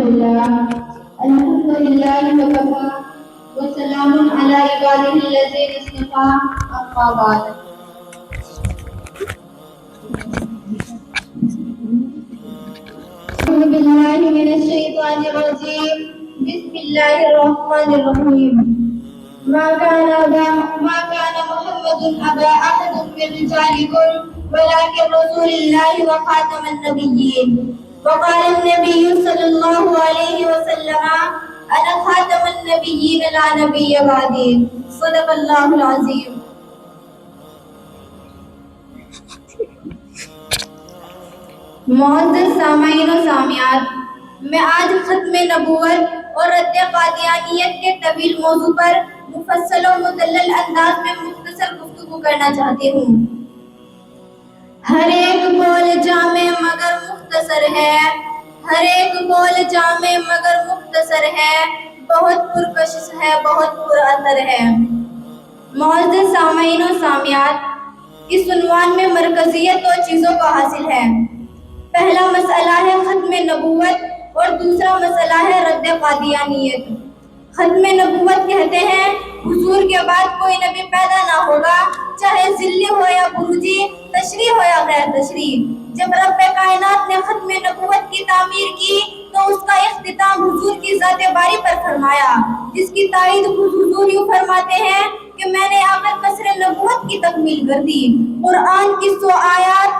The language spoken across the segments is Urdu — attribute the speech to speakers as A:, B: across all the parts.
A: لله الحمد لله وكفى وسلام على عباده الذين اصطفى أما بعد. أعوذ بالله من الشيطان الرجيم بسم الله الرحمن الرحيم. ما كان محمد أبا أحد من رجالكم ولكن رسول الله وخاتم النبيين. وقال النبي صلى الله عليه وسلم أنا خاتم النبيين لا نبي بعدي. صدق الله العظيم. معزز سامعین و سامعات، میں آج ختم نبوت اور رد قادیانیت کے طویل موضوع پر مفصل و مدلل انداز میں مختصر گفتگو کرنا چاہتی ہوں. ہر ایک قول جامع مگر مختصر ہے، ہر ایک قول جامع مگر مختصر ہے، بہت پرکشش ہے، بہت پر اثر ہے. معزز سامعین و سامعات، اس عنوان میں مرکزیت دو چیزوں کا حاصل ہے. پہلا مسئلہ ہے ختم نبوت اور دوسرا مسئلہ ہے رد قادیانیت. ختم نبوت کہتے ہیں حضور کے بعد کوئی نبی پیدا نہ ہوگا، چاہے ذلی ہو یا بروجی، تشریح ہو یا غیر تشریح. جب رب کائنات نے ختم نبوت کی تعمیر کی تو اس کا اختتام حضور کی ذات باری پر فرمایا، جس کی تائید حضور یوں فرماتے ہیں کہ میں نے آخر قصر نبوت کی تکمیل کر دی. قرآن کی 100 آیات،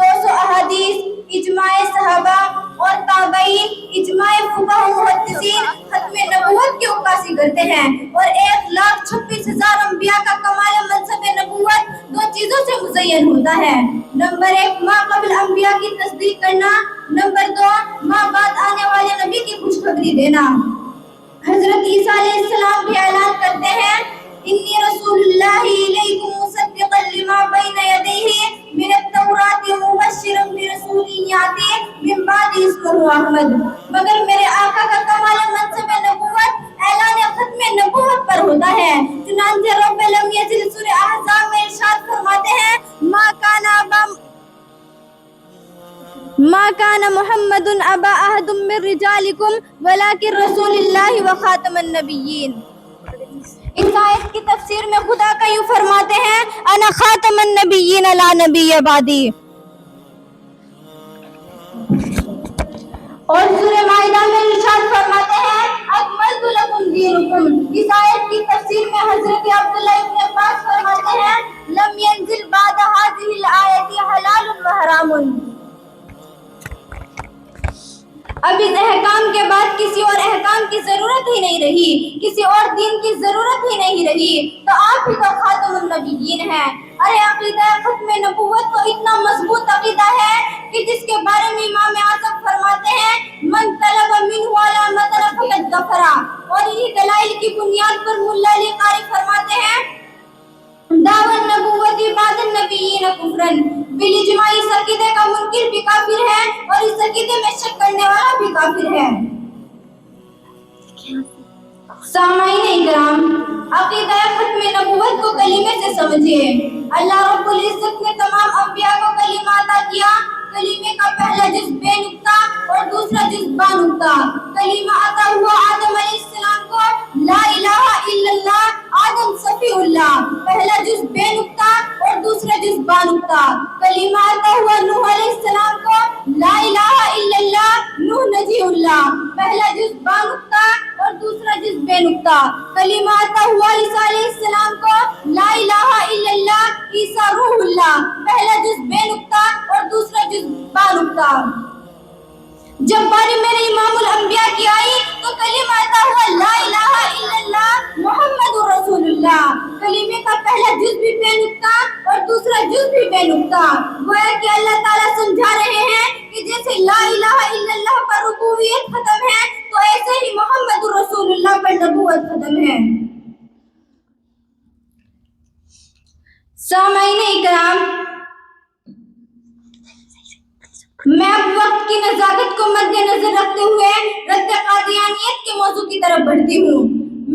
A: 200 احادیث، اجماع صحابہ اور تابعین، اجماع فقہا و محدثین ختم نبوت کی عکاسی کرتے ہیں، اور 1,26,000 انبیاء کا کمال منصب نبوت دو چیزوں سے مزین ہوتا ہے. نمبر 1 ماں قبل انبیاء کی تصدیق کرنا، نمبر 2 ماں بعد آنے والے نبی کی خوشخبری دینا. حضرت عیسیٰ علیہ السلام بھی اعلان کرتے ہیں انی رسول اللہ الیکم مصدقا لما بین یدیہ من التوراۃ ومبشرا برسول یاتی من بعد اسمہ احمد. مگر میرے آقا کا کمال منصب نبوت اعلان ختم نبوت پر ہوتا ہے. چنانچہ رب لم یزل سورہ احزاب میں ارشاد فرماتے ہیں ما کان محمد ابا احد من رجالکم ولکن رسول اللہ وخاتم النبیین. اس آیت کی تفسیر میں خدا کا یوں فرماتے ہیں انا خاتم النبیین لا نبی بعدی. اور سورہ مائدہ میں ارشاد فرماتے ہیں اکملت لکم دینکم. اس آیت کی تفسیر میں حضرت عبداللہ ابن عباس فرماتے ہیں لم ینزل بعد هذه الآیت حلال و حرام. اب اس احکام کے بعد کسی اور احکام کی ضرورت ہی نہیں رہی، کسی اور دین کی ضرورت ہی نہیں رہی، تو آپ ہی تو خاتم النبیین ہیں. ارے عقیدہ ختم نبوت تو اتنا مضبوط عقیدہ ہے کہ جس کے بارے میں امام اعظم فرماتے ہیں من طلب منہ علامۃ فقد ظفر. اور انہی دلائل کی بنیاد پر ملا علی قاری فرماتے ہیں دعوی النبوت بعد النبیین کفرا. بالاجماع اس عقیدے کا منکر بھی کافر ہے اور اس عقیدے میں شک کرنے والا بھی کافر ہے. سامعین اکرام، عقیدہ ختم نبوت کو کلمے سے سمجھیے. اللہ رب العزت نے تمام انبیاء کو کلمہ عطا کیا. کلمے کا پہلا جز بے نقطہ اور دوسرا جز با نقطہ. کلمہ عطا ہوا آدم علیہ السلام کو لا الہ الا اللہ آدم صفی اللہ، پہلا جز بے نقطہ اور دوسرا جز با نقطہ. کلمہ عطا ہوا نوح علیہ السلام کو لا الہ الا اللہ نوح نجی اللہ، پہلا جز با نقطہ اور دوسرا جز بے نقطہ. کلمہ عطا ہوا عیسیٰ علیہ السلام کو لا الہ الا اللہ عیسیٰ روح اللہ، پہلا جز بے نقطہ اور دوسرا جز با نقطہ. جب باری میرے امام الانبیاء کی آئی تو کلمہ عطا ہوا لا الہ الا اللہ محمد رسول اللہ. کلمے کا پہلا جز بھی بے نقطہ اور دوسرا جز بھی بے نقطہ. گویا کہ اللہ تعالیٰ سمجھا رہے ہیں کہ جیسے لا الہ الا اللہ پر ربوبیت ختم ہے تو ایسے ہی محمد رسول اللہ پر نبوت ختم ہے. سامعین اکرام، میں اب وقت کی نزاکت کو مد نظر رکھتے ہوئے رد قادیانیت کے موضوع کی طرف بڑھتی ہوں.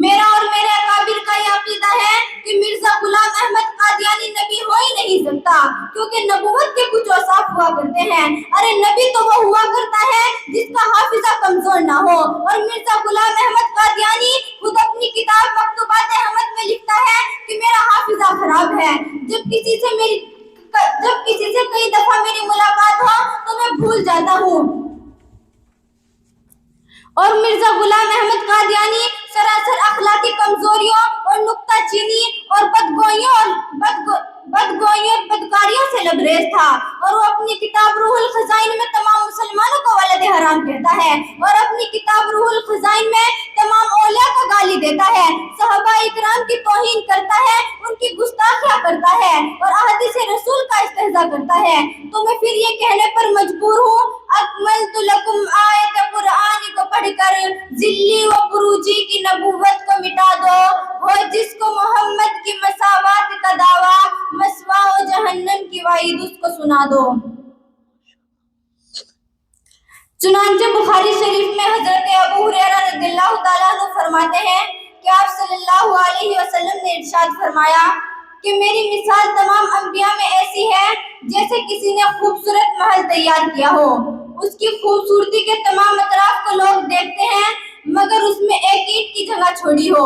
A: میرا اور میرے اکابر کا یہ عقیدہ ہے کہ مرزا غلام احمد قادیانی نبی ہو ہی نہیں سکتا، کیونکہ نبوت کے کچھ اوصاف ہوا کرتے ہیں. ارے نبی تو وہ ہوا کرتا ہے جس کا حافظ حافظہ کمزور نہ ہو. اور مرزا غلام احمد قادیانی خود اپنی کتاب مکتوبات احمد میں لکھتا ہے کہ میرا حافظہ خراب ہے. جب کسی سے کئی دفعہ میری ملاقات ہو تو میں بھول جاتا ہوں. اور مرزا غلام احمد قادیانی سراسر اخلاقی کمزوریوں اور نکتہ چینی اور بدگوئیوں اور بدکاریوں سے لبریز تھا. اور وہ اپنی کتاب روح الخزائن میں تمام مسلمانوں کو ولد حرام کہتا ہے اور اپنی کتاب روح الخزائن میں تمام اولیاء کو گالی دیتا ہے, صحابہ اکرام کی توہین کرتا ہے, ان کی گستاخیاں کرتا ہے اور احادیث رسول کا استہزاء کرتا ہے. تو میں پھر یہ کہنے پر مجبور ہوں, اکملت لکم آیت قرآن کو پڑھ کر ذلی و بروجی کی نبوت کو مٹا دو. وہ جس کو محمد کی مساوات کا دعویٰ, مسوا و جہنم کی وعید اس کو سنا دو. چنانچہ بخاری شریف میں حضرت ابو ہریرہ رضی اللہ تعالیٰ عنہ فرماتے ہیں کہ آپ صلی اللہ علیہ وسلم نے ارشاد فرمایا کہ میری مثال تمام انبیاء میں ایسی ہے جیسے کسی نے خوبصورت محل تیار کیا ہو. اس کی خوبصورتی کے تمام اطراف کو لوگ دیکھتے ہیں مگر اس میں ایک اینٹ کی جگہ چھوڑی ہو.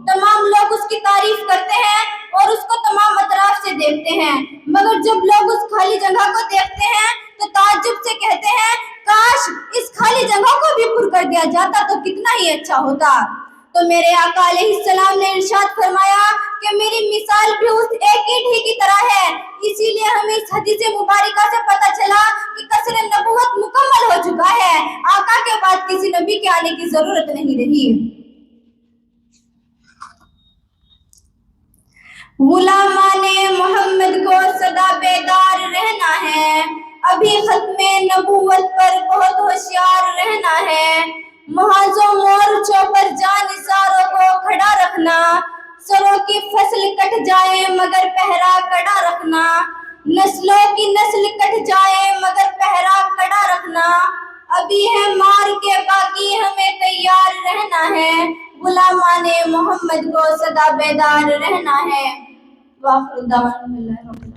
A: تمام لوگ اس کی تعریف کرتے ہیں اور اس کو تمام اطراف سے دیکھتے ہیں مگر جب لوگ اس خالی جگہ کو دیکھتے ہیں تو تعجب سے کہتے ہیں کاش اس خالی جگہ کو بھی پر کر دیا جاتا تو کتنا ہی اچھا ہوتا. تو میرے آقا علیہ السلام نے ارشاد فرمایا کہ میری مثال بھی اس ایک اینٹ ہی کی طرح ہے. اسی لیے ہمیں اس حدیث مبارکہ سے پتہ چلا کہ قصر نبوت مکمل ہو چکا ہے. آقا کے بعد کسی نبی کے آنے کی ضرورت نہیں رہی. غلامان محمد کو سدا بیدار رہنا ہے, ابھی ختم نبوت پر بہت ہوشیار رہنا ہے. محاذوں مورچوں پر جانثاروں کو کھڑا رکھنا, سروں کی فصل کٹ جائے مگر پہرا کڑا رکھنا. نسلوں کی نسل کٹ جائے مگر پہرا کڑا رکھنا. ابھی ہے مار کے باقی ہمیں تیار رہنا ہے. غلامان محمد کو سدا بیدار رہنا ہے. وآخر دعوانا